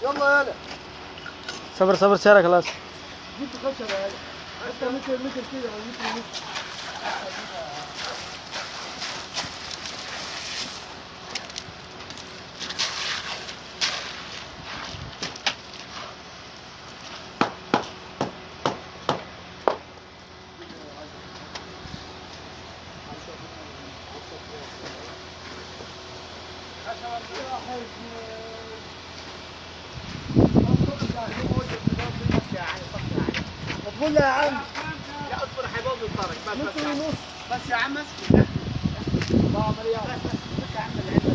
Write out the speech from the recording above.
يلا يلا. صبر صبر سيارة خلاص. جبت خشبة يا حتى متر كده او متر ونص. قول يا عم. لا اصبر حيبوظ الطريق. متر ونص. بس يا عم اسكت. بعمل ايه؟ بس يا عم العلم.